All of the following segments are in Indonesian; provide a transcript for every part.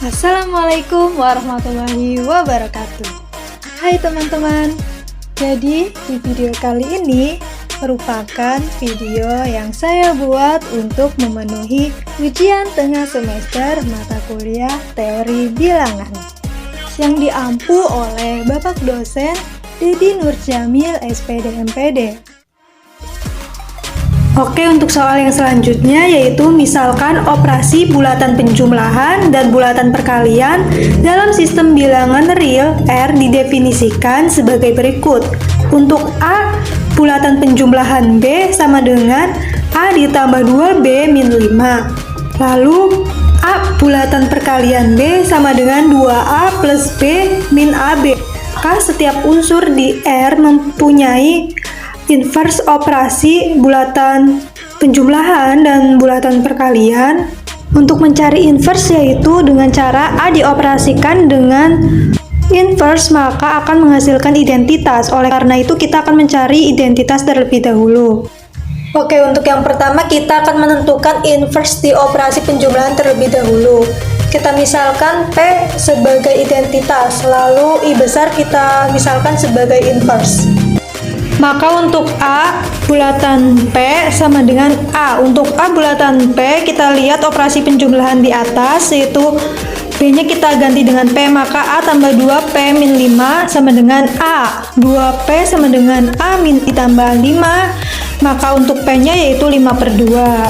Assalamualaikum warahmatullahi wabarakatuh. Hai teman-teman. Jadi di video kali ini merupakan video yang saya buat untuk memenuhi ujian tengah semester mata kuliah teori bilangan yang diampu oleh Bapak dosen Dedi Nurjamil SPD MPD. Oke, untuk soal yang selanjutnya yaitu misalkan operasi bulatan penjumlahan dan bulatan perkalian dalam sistem bilangan real R didefinisikan sebagai berikut. Untuk A, bulatan penjumlahan B sama dengan A ditambah 2B min 5. Lalu A bulatan perkalian B sama dengan 2A plus B min AB. Maka setiap unsur di R mempunyai inverse operasi bulatan penjumlahan dan bulatan perkalian. Untuk mencari inverse yaitu dengan cara A dioperasikan dengan inverse maka akan menghasilkan identitas. Oleh karena itu kita akan mencari identitas terlebih dahulu. Oke, untuk yang pertama kita akan menentukan inverse di operasi penjumlahan terlebih dahulu. Kita misalkan P sebagai identitas, lalu I besar kita misalkan sebagai inverse. Maka untuk A bulatan P sama dengan A. Untuk A bulatan P kita lihat operasi penjumlahan di atas yaitu B nya kita ganti dengan P, maka A tambah 2P min 5 sama dengan A. 2P sama dengan A min ditambah 5, maka untuk P nya yaitu 5/2.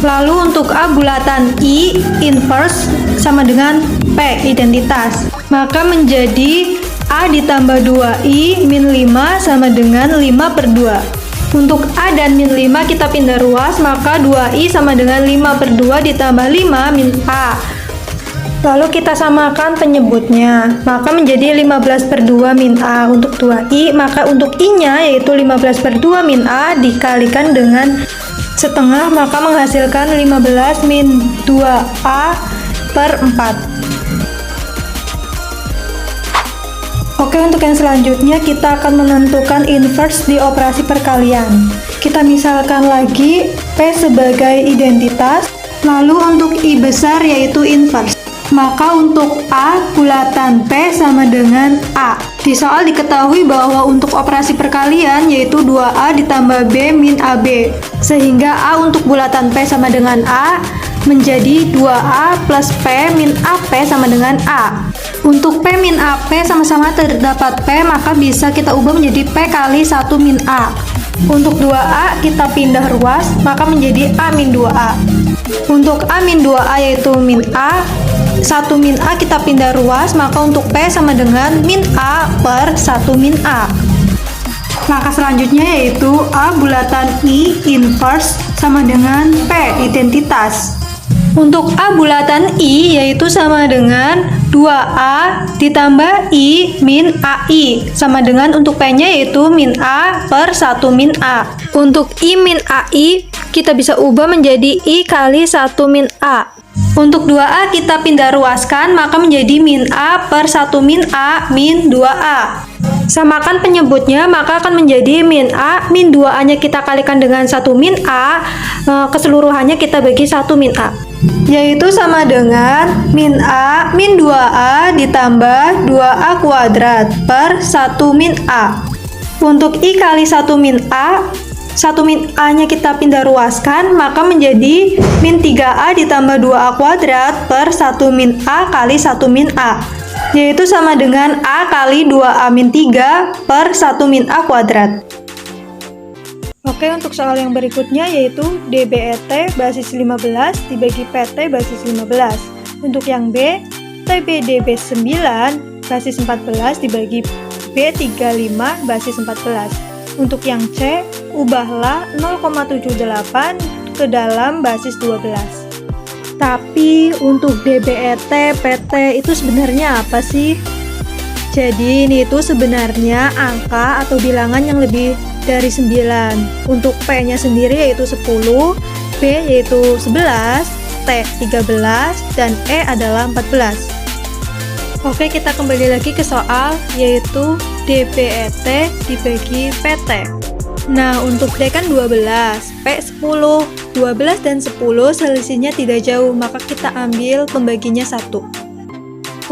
Lalu untuk A bulatan I inverse sama dengan P identitas, maka menjadi A ditambah 2I min 5 sama dengan 5/2. Untuk A dan min 5 kita pindah ruas, maka 2I sama dengan 5/2 ditambah 5 min A. Lalu kita samakan penyebutnya, maka menjadi 15/2 min A. Untuk 2I, maka untuk I-nya yaitu 15/2 min A dikalikan dengan setengah, maka menghasilkan 15 min 2A per 4. Oke, untuk yang selanjutnya kita akan menentukan inverse di operasi perkalian. Kita misalkan lagi P sebagai identitas, lalu untuk I besar yaitu inverse. Maka untuk A bulatan P sama dengan A. Di soal diketahui bahwa untuk operasi perkalian yaitu 2A ditambah B min AB. Sehingga A untuk bulatan P sama dengan A menjadi 2A plus P min AP sama dengan A. Untuk P min AP sama-sama terdapat P, maka bisa kita ubah menjadi P kali 1 min A. Untuk 2A kita pindah ruas, maka menjadi A min 2A. Untuk A min 2A yaitu min A, 1 min A kita pindah ruas, maka untuk P sama dengan min A per 1 min A. Langkah selanjutnya yaitu A bulatan I inverse sama dengan P identitas. Untuk A bulatan I yaitu sama dengan 2A ditambah I min AI sama dengan untuk P-nya yaitu min A per 1 min A. Untuk I min AI kita bisa ubah menjadi I kali 1 min A. Untuk 2A kita pindah ruaskan maka menjadi min A per 1 min A min 2A. Samakan penyebutnya maka akan menjadi min A min 2A nya kita kalikan dengan 1 min A, keseluruhannya kita bagi 1 min A, yaitu sama dengan min A min 2A ditambah 2A kuadrat per 1 min A. Untuk I kali 1 min A, 1 min A nya kita pindah ruaskan maka menjadi min 3A ditambah 2A kuadrat per 1 min A kali 1 min A, yaitu sama dengan A kali 2A min 3 per 1 min A kuadrat. Oke, untuk soal yang berikutnya yaitu DBET basis 15 dibagi PT basis 15. Untuk yang B, TBDB 9 basis 14 dibagi B35 basis 14. Untuk yang C, ubahlah 0,78 ke dalam basis 12. Tapi untuk DBET, PT itu sebenarnya apa sih? Jadi ini itu sebenarnya angka atau bilangan yang lebih dari 9. Untuk P-nya sendiri yaitu 10, B yaitu 11, T 13, dan E adalah 14. Oke, kita kembali lagi ke soal yaitu DBET dibagi PT. Nah, untuk D kan 12, P 10, 12 dan 10 selisihnya tidak jauh, maka kita ambil pembaginya 1.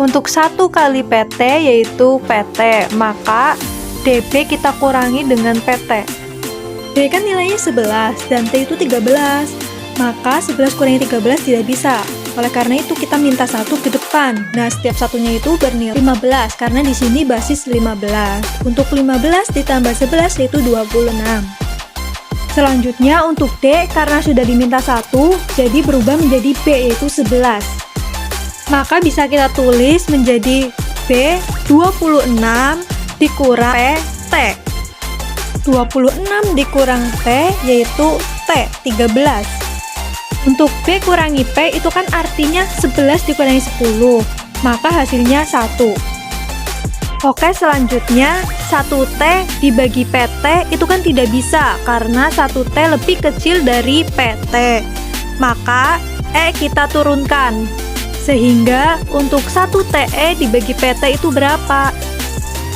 Untuk 1 kali PT yaitu PT, maka DB kita kurangi dengan PT. D kan nilainya 11 dan T itu 13, maka 11 kurangi 13 tidak bisa. Oleh karena itu kita minta 1 ke depan. Nah, setiap satunya itu bernilai 15 karena di sini basis 15. Untuk 15 ditambah 11 yaitu 26. Selanjutnya untuk D karena sudah diminta 1, jadi berubah menjadi B yaitu 11. Maka bisa kita tulis menjadi B 26 dikurang T. 26 dikurang T yaitu T 13. Untuk B kurangi P itu kan artinya 11 dikurangi 10, maka hasilnya 1. Oke, selanjutnya 1T dibagi PT itu kan tidak bisa karena 1T lebih kecil dari PT. Maka E kita turunkan. Sehingga untuk 1TE dibagi PT itu berapa?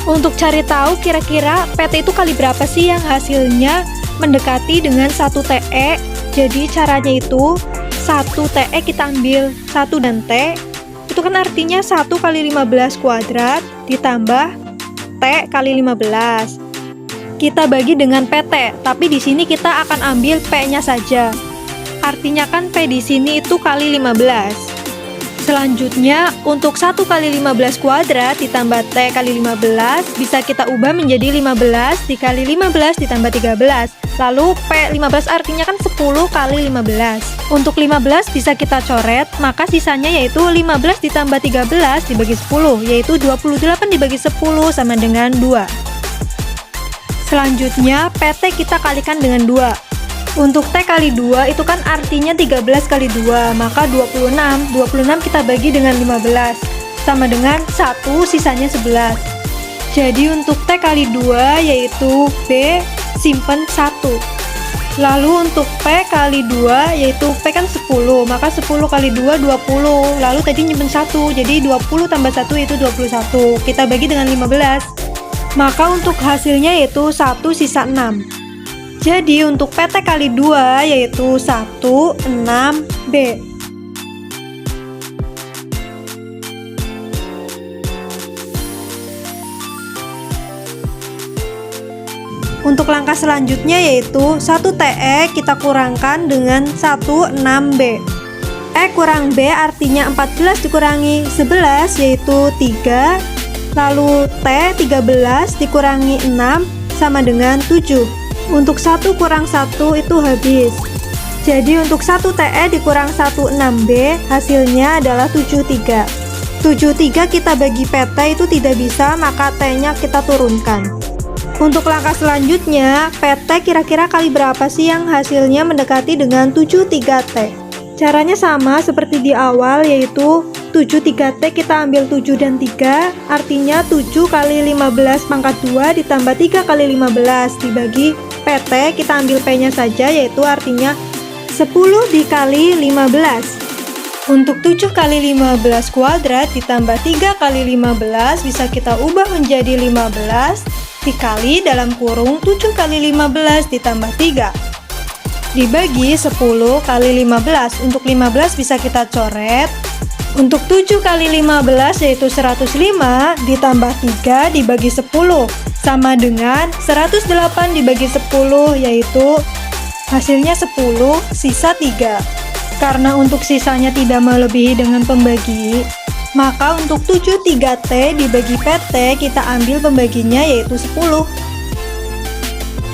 Untuk cari tahu kira-kira PT itu kali berapa sih yang hasilnya mendekati dengan 1TE. Jadi caranya itu 1TE kita ambil 1 dan T, itu kan artinya 1 kali 15 kuadrat ditambah T kali 15. Kita bagi dengan PT, tapi di sini kita akan ambil P-nya saja. Artinya kan P di sini itu kali 15. Selanjutnya, untuk 1 kali 15 kuadrat ditambah T kali 15 bisa kita ubah menjadi 15 dikali 15 ditambah 13. Lalu P15 artinya kan 10 kali 15. Untuk 15 bisa kita coret, maka sisanya yaitu 15 ditambah 13 dibagi 10, yaitu 28 dibagi 10 sama dengan 2. Selanjutnya, PT kita kalikan dengan 2. Untuk T kali 2 itu kan artinya 13 kali 2, maka 26. 26 kita bagi dengan 15, sama dengan 1, sisanya 11. Jadi untuk T kali 2 yaitu B, simpen 1. Lalu untuk P kali 2 yaitu P kan 10, maka 10 kali 2, 20. Lalu tadi nyimpen 1, jadi 20 tambah 1 itu 21. Kita bagi dengan 15. Maka untuk hasilnya yaitu 1 sisa 6. Jadi untuk PT kali 2 yaitu 1, 6B. Untuk langkah selanjutnya yaitu 1TE kita kurangkan dengan 16B. E kurang B artinya 14 dikurangi 11 yaitu 3. Lalu T 13 dikurangi 6 sama dengan 7. Untuk 1 kurang 1 itu habis. Jadi untuk 1TE dikurang 16B hasilnya adalah 73. 73 kita bagi PT itu tidak bisa, maka T-nya kita turunkan. Untuk langkah selanjutnya, PT kira-kira kali berapa sih yang hasilnya mendekati dengan 73T? Caranya sama seperti di awal, yaitu 73T kita ambil 7 dan 3, artinya 7 kali 15 pangkat 2 ditambah 3 kali 15 dibagi PT, kita ambil P-nya saja, yaitu artinya 10 dikali 15. Untuk 7 kali 15 kuadrat ditambah 3 kali 15 bisa kita ubah menjadi 15 dikali dalam kurung 7 kali 15 ditambah 3 dibagi 10 kali 15. Untuk 15 bisa kita coret. Untuk 7 kali 15 yaitu 105 ditambah 3 dibagi 10 sama dengan 108 dibagi 10, yaitu hasilnya 10 sisa 3. Karena untuk sisanya tidak melebihi dengan pembagi, maka untuk 73T dibagi PT kita ambil pembaginya yaitu 10.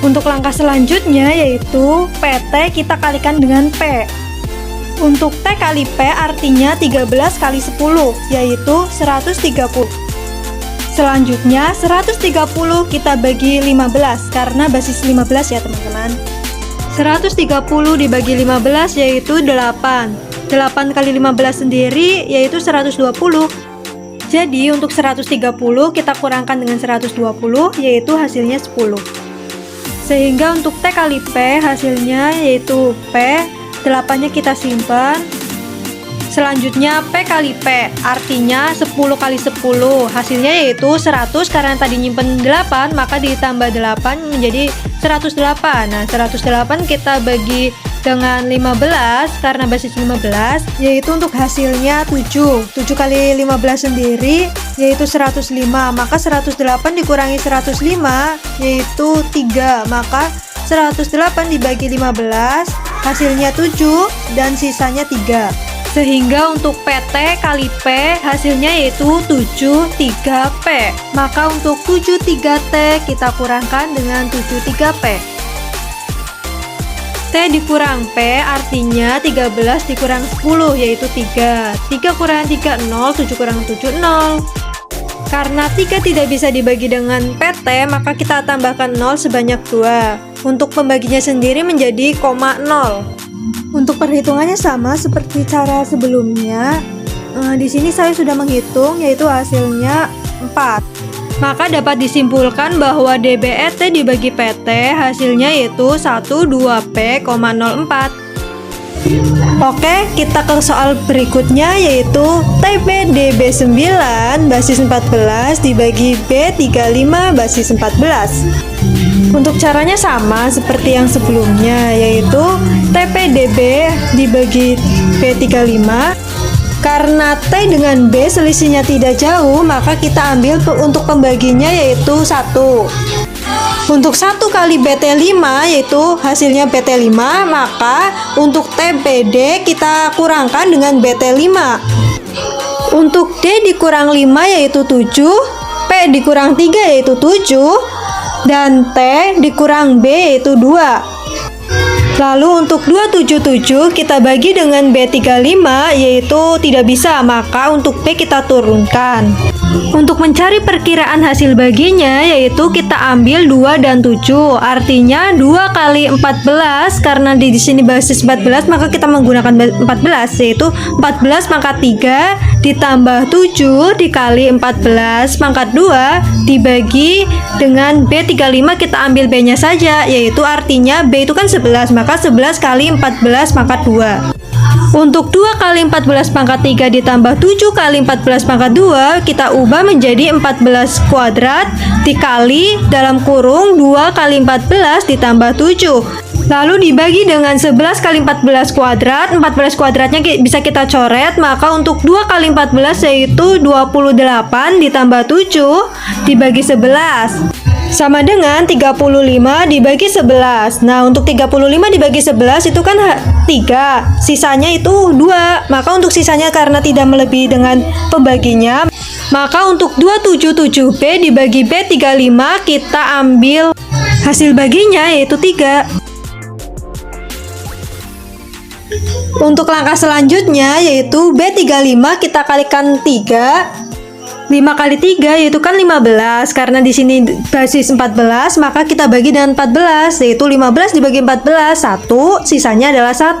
Untuk langkah selanjutnya yaitu PT kita kalikan dengan P. Untuk T kali P artinya 13 kali 10 yaitu 130. Selanjutnya 130 kita bagi 15 karena basis 15 ya teman-teman. 130 dibagi 15 yaitu 8. 8 kali 15 sendiri yaitu 120. Jadi untuk 130 kita kurangkan dengan 120 yaitu hasilnya 10. Sehingga untuk T kali P hasilnya yaitu P, 8-nya kita simpan. Selanjutnya P kali P, artinya 10 kali 10. Hasilnya yaitu 100, karena tadi nyimpen 8, maka ditambah 8 menjadi 108. Nah, 108 kita bagi dengan 15, karena basis 15, yaitu untuk hasilnya 7. 7 kali 15 sendiri, yaitu 105. Maka 108 dikurangi 105, yaitu 3. Maka 108 dibagi 15, hasilnya 7, dan sisanya 3. Sehingga untuk PT kali P hasilnya yaitu 73P. Maka untuk 73T kita kurangkan dengan 73P. T dikurang P artinya 13 dikurang 10 yaitu 3. 3 kurangan 3 0, 7 kurangan 7 0. Karena 3 tidak bisa dibagi dengan PT, maka kita tambahkan 0 sebanyak 2. Untuk pembaginya sendiri menjadi 0. Untuk perhitungannya sama seperti cara sebelumnya. Di sini saya sudah menghitung, yaitu hasilnya 4. Maka dapat disimpulkan bahwa DBET dibagi PT hasilnya yaitu 12P,04. Oke, kita ke soal berikutnya, yaitu TP DB9 basis 14 dibagi B35 basis 14. Untuk caranya sama seperti yang sebelumnya, yaitu TPDB dibagi B35. Karena T dengan B selisihnya tidak jauh, maka kita ambil untuk pembaginya yaitu 1. Untuk 1 kali BT5 yaitu hasilnya BT5, maka untuk TPD kita kurangkan dengan BT5. Untuk D dikurang 5 yaitu 7, P dikurang 3 yaitu 7, dan T dikurang B yaitu 2. Lalu untuk 277 kita bagi dengan B35 yaitu tidak bisa, maka untuk B kita turunkan. Untuk mencari perkiraan hasil baginya yaitu kita ambil 2 dan 7, artinya 2 kali 14, karena di sini basis 14 maka kita menggunakan 14 yaitu 14 pangkat 3 ditambah 7 dikali 14 pangkat 2 dibagi dengan B35, kita ambil B nya saja, yaitu artinya B itu kan 11, maka 11 kali 14 pangkat 2. Untuk 2 kali 14 pangkat 3 ditambah 7 kali 14 pangkat 2 kita ubah menjadi 14 kuadrat dikali dalam kurung 2 kali 14 ditambah 7. Lalu dibagi dengan 11 kali 14 kuadrat. 14 kuadratnya bisa kita coret, maka untuk 2 kali 14 yaitu 28 ditambah 7 dibagi 11. Sama dengan 35 dibagi 11. Nah, untuk 35 dibagi 11 itu kan 3. Sisanya itu 2. Maka untuk sisanya karena tidak melebihi dengan pembaginya, maka untuk 277B dibagi B35 kita ambil hasil baginya yaitu 3. Untuk langkah selanjutnya yaitu B35 kita kalikan 3. 5 kali 3 yaitu kan 15, karena di sini basis 14 maka kita bagi dengan 14 yaitu 15 dibagi 14 1, sisanya adalah 1,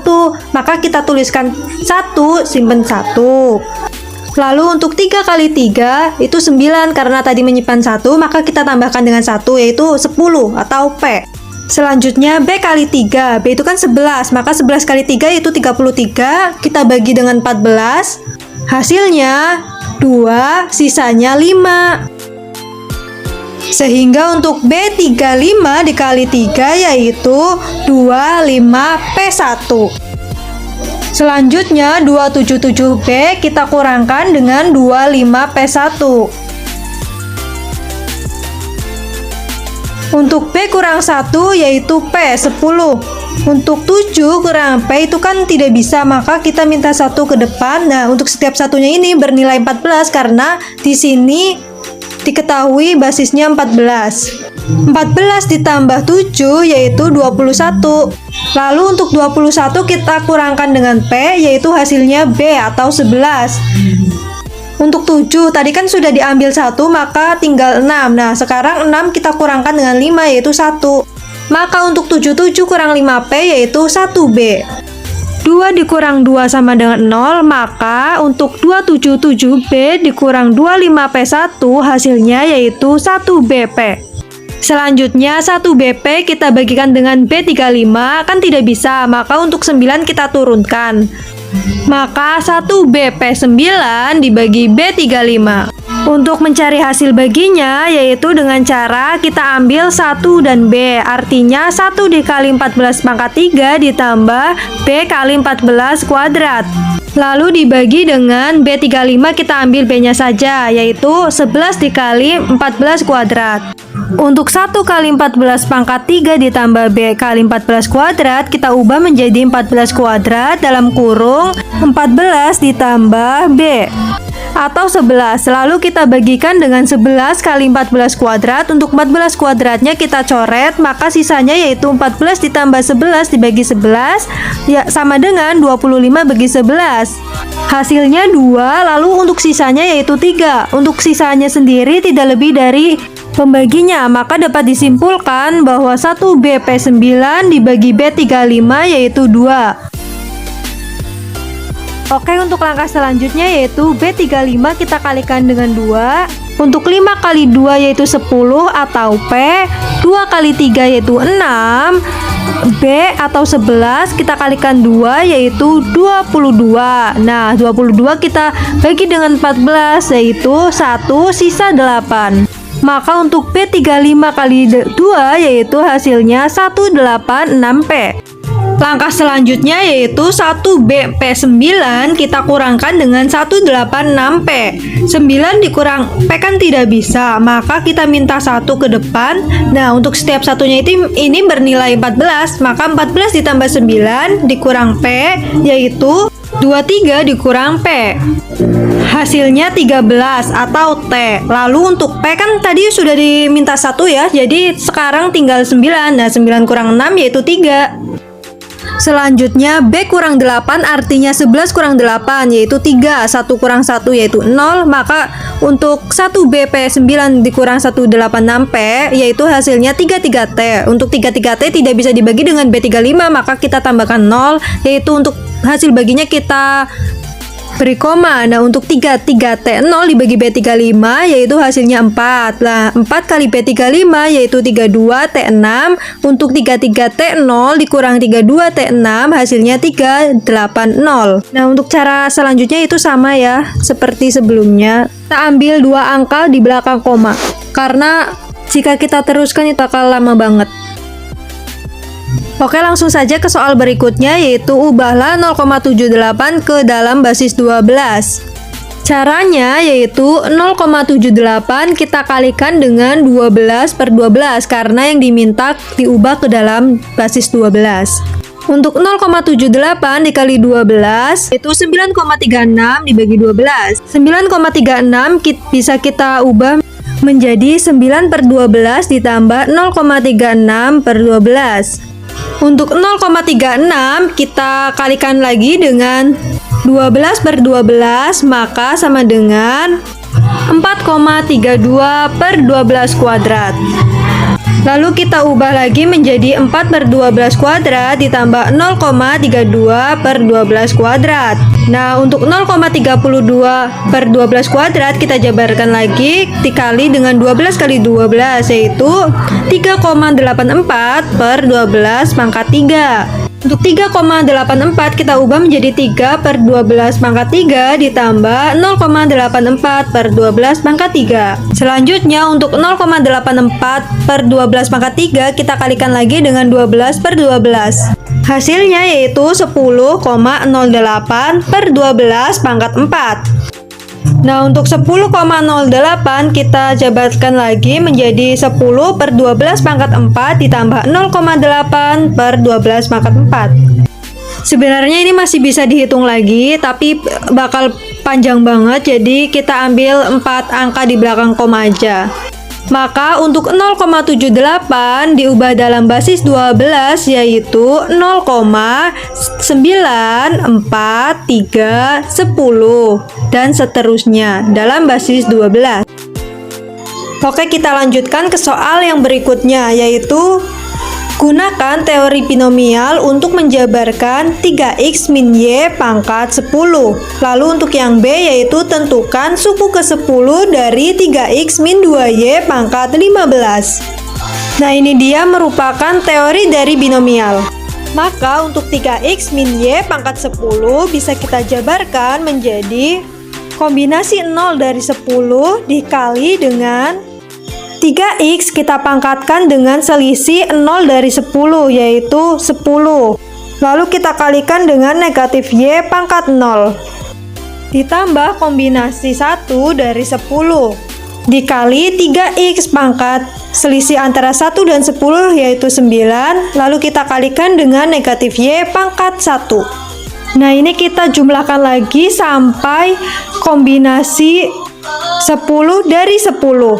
maka kita tuliskan 1, simpen 1. Lalu untuk 3 kali 3 itu 9, karena tadi menyimpan 1 maka kita tambahkan dengan 1 yaitu 10 atau P. Selanjutnya B kali 3, B itu kan 11, maka 11 kali 3 itu 33, kita bagi dengan 14, hasilnya 2, sisanya 5. Sehingga untuk B35 dikali 3 yaitu 25P1. Selanjutnya 277B kita kurangkan dengan 25P1. Untuk B kurang 1 yaitu P 10. Untuk 7 kurang P itu kan tidak bisa, maka kita minta 1 ke depan. Nah, untuk setiap satunya ini bernilai 14 karena di sini diketahui basisnya 14. 14 ditambah 7 yaitu 21. Lalu untuk 21 kita kurangkan dengan P yaitu hasilnya B atau 11. Untuk 7 tadi kan sudah diambil 1, maka tinggal 6. Nah, sekarang 6 kita kurangkan dengan 5 yaitu 1. Maka untuk 77 kurang 5P yaitu 1B. 2 dikurang 2 sama dengan 0, maka untuk 277B dikurang 25P1 hasilnya yaitu 1BP. Selanjutnya 1BP kita bagikan dengan B35 kan tidak bisa, maka untuk 9 kita turunkan. Maka 1B/9 dibagi B35. Untuk mencari hasil baginya yaitu dengan cara kita ambil 1 dan B. Artinya 1 dikali 14 pangkat 3 ditambah B kali 14 kuadrat. Lalu dibagi dengan B35, kita ambil B-nya saja, yaitu 11 dikali 14 kuadrat. Untuk 1 kali 14 pangkat 3 ditambah B kali 14 kuadrat, kita ubah menjadi 14 kuadrat dalam kurung 14 ditambah B. Atau 11, lalu kita bagikan dengan 11 kali 14 kuadrat. Untuk 14 kuadratnya kita coret, maka sisanya yaitu 14 ditambah 11 dibagi 11, ya sama dengan 25 bagi 11. Hasilnya 2, lalu untuk sisanya yaitu 3. Untuk sisanya sendiri tidak lebih dari pembaginya, maka dapat disimpulkan bahwa 1B/9 dibagi B35 yaitu 2. Oke, untuk langkah selanjutnya yaitu B35 kita kalikan dengan 2. Untuk 5 kali 2 yaitu 10 atau P. 2 kali 3 yaitu 6. B atau 11 kita kalikan 2 yaitu 22. Nah, 22 kita bagi dengan 14 yaitu 1 sisa 8. Maka untuk B35 kali 2 yaitu hasilnya 186P. Langkah selanjutnya yaitu 1B/9 kita kurangkan dengan 186P. 9 dikurang P kan tidak bisa, maka kita minta 1 ke depan. Nah, untuk setiap satunya ini bernilai 14, maka 14 ditambah 9 dikurang P yaitu 23 dikurang P. Hasilnya 13 atau T. Lalu untuk P kan tadi sudah diminta 1 ya, jadi sekarang tinggal 9. Nah, 9 kurang 6 yaitu 3. Selanjutnya B kurang 8 artinya 11 kurang 8 yaitu 3. 1 kurang 1 yaitu 0. Maka untuk 1B/9 dikurang 186P yaitu hasilnya 33T. Untuk 33T tidak bisa dibagi dengan B35, maka kita tambahkan 0, yaitu untuk hasil baginya kita beri koma. Nah, untuk 33T 0 dibagi B35 yaitu hasilnya 4. Nah, 4 kali B35 yaitu 32T6. Untuk 33T 0 dikurang 32T6 hasilnya 380. Nah, untuk cara selanjutnya itu sama ya seperti sebelumnya. Kita ambil dua angka di belakang koma, karena jika kita teruskan itu akan lama banget. Oke, langsung saja ke soal berikutnya, yaitu ubahlah 0,78 ke dalam basis 12. Caranya yaitu 0,78 kita kalikan dengan 12/12 karena yang diminta diubah ke dalam basis 12. Untuk 0,78 dikali 12 itu 9,36 dibagi 12. 9,36 bisa kita ubah menjadi 9/12 ditambah 0,36/12. Untuk 0,36 kita kalikan lagi dengan 12/12, maka sama dengan 4,32/12 kuadrat. Lalu kita ubah lagi menjadi 4/12 kuadrat ditambah 0,32/12 kuadrat. Nah, untuk 0,32/12 kuadrat kita jabarkan lagi dikali dengan 12 kali 12 yaitu 3,84/12 pangkat 3. Untuk 3,84 kita ubah menjadi 3/12 pangkat 3 ditambah 0,84/12 pangkat 3. Selanjutnya untuk 0,84/12 pangkat 3 kita kalikan lagi dengan 12/12. Hasilnya yaitu 10,08/12 pangkat 4. Nah, untuk 10,08 kita jabarkan lagi menjadi 10/12 pangkat 4 ditambah 0,8/12 pangkat 4. Sebenarnya ini masih bisa dihitung lagi, tapi bakal panjang banget, jadi kita ambil 4 angka di belakang koma aja. Maka untuk 0,78 diubah dalam basis 12 yaitu 0,94310 dan seterusnya dalam basis 12. Oke, kita lanjutkan ke soal yang berikutnya, yaitu gunakan teori binomial untuk menjabarkan 3x min y pangkat 10. Lalu untuk yang B yaitu tentukan suku ke-10 dari 3x min 2y pangkat 15. Nah, ini dia merupakan teori dari binomial. Maka untuk 3x min y pangkat 10 bisa kita jabarkan menjadi kombinasi 0 dari 10 dikali dengan 3x kita pangkatkan dengan selisih 0 dari 10 yaitu 10. Lalu kita kalikan dengan negatif y pangkat 0. Ditambah kombinasi 1 dari 10 dikali 3x pangkat selisih antara 1 dan 10 yaitu 9. Lalu kita kalikan dengan negatif y pangkat 1. Nah, ini kita jumlahkan lagi sampai kombinasi 10 dari 10.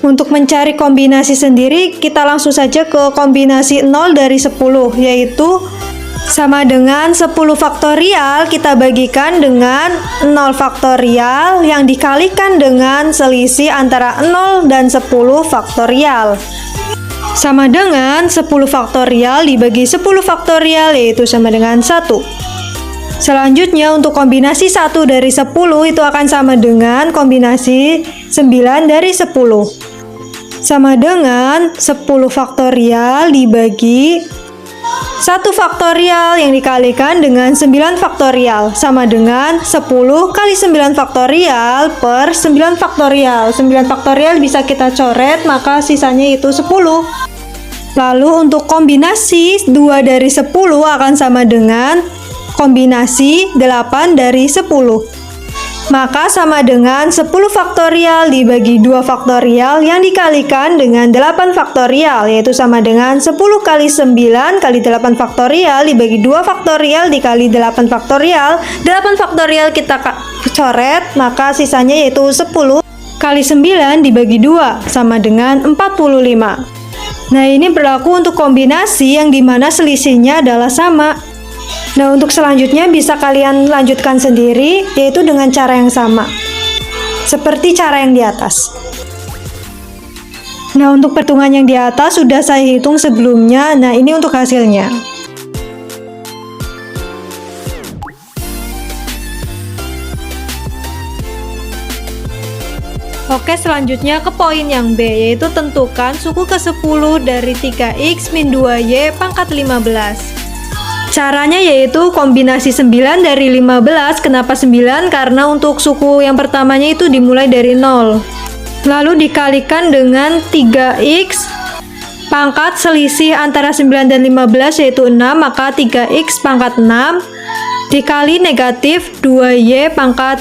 Untuk mencari kombinasi sendiri, kita langsung saja ke kombinasi 0 dari 10, yaitu sama dengan 10 faktorial kita bagikan dengan 0 faktorial yang dikalikan dengan selisih antara 0 dan 10 faktorial. Sama dengan 10 faktorial dibagi 10 faktorial yaitu sama dengan 1. Selanjutnya untuk kombinasi 1 dari 10 itu akan sama dengan kombinasi 9 dari 10. Sama dengan 10 faktorial dibagi 1 faktorial yang dikalikan dengan 9 faktorial sama dengan 10 kali 9 faktorial per 9 faktorial. 9 faktorial bisa kita coret, maka sisanya itu 10. Lalu untuk kombinasi 2 dari 10 akan sama dengan kombinasi 8 dari 10. Maka sama dengan 10 faktorial dibagi 2 faktorial yang dikalikan dengan 8 faktorial, yaitu sama dengan 10 kali 9 kali 8 faktorial dibagi 2 faktorial dikali 8 faktorial. 8 faktorial kita coret, maka sisanya yaitu 10 kali 9 dibagi 2 sama dengan 45. Nah, ini berlaku untuk kombinasi yang dimana selisihnya adalah sama. Nah, untuk selanjutnya bisa kalian lanjutkan sendiri, yaitu dengan cara yang sama, seperti cara yang di atas. Nah, untuk perhitungan yang di atas sudah saya hitung sebelumnya. Nah, ini untuk hasilnya. Oke, selanjutnya ke poin yang B, yaitu tentukan suku ke-10 dari 3x min 2y pangkat 15. Caranya yaitu kombinasi 9 dari 15. Kenapa 9? Karena untuk suku yang pertamanya itu dimulai dari 0. Lalu dikalikan dengan 3x pangkat selisih antara 9 dan 15 yaitu 6, maka 3x pangkat 6 dikali negatif 2y pangkat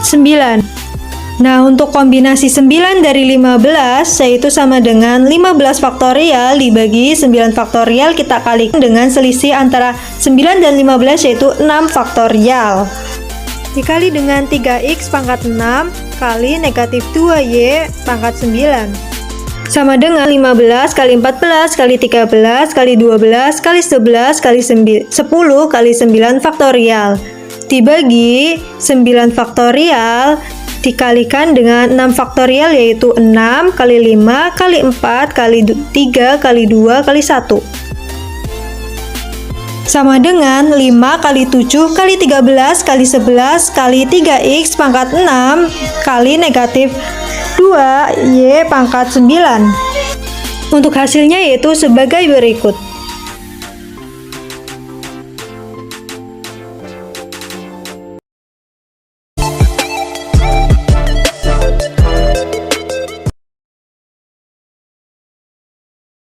9. Nah, untuk kombinasi 9 dari 15 yaitu sama dengan 15 faktorial dibagi 9 faktorial kita kalikan dengan selisih antara 9 dan 15 yaitu 6 faktorial. Dikali dengan 3x pangkat 6 kali negatif 2y pangkat 9. Sama dengan 15 kali 14 kali 13 kali 12 kali 11 kali 10 kali 9 faktorial. Dibagi 9 faktorial dikalikan dengan 6 faktorial yaitu 6 kali 5 kali 4 kali 3 kali 2 kali 1 sama dengan 5 kali 7 kali 13 kali 11 kali 3x pangkat 6 kali negatif 2y pangkat 9. Untuk hasilnya yaitu sebagai berikut.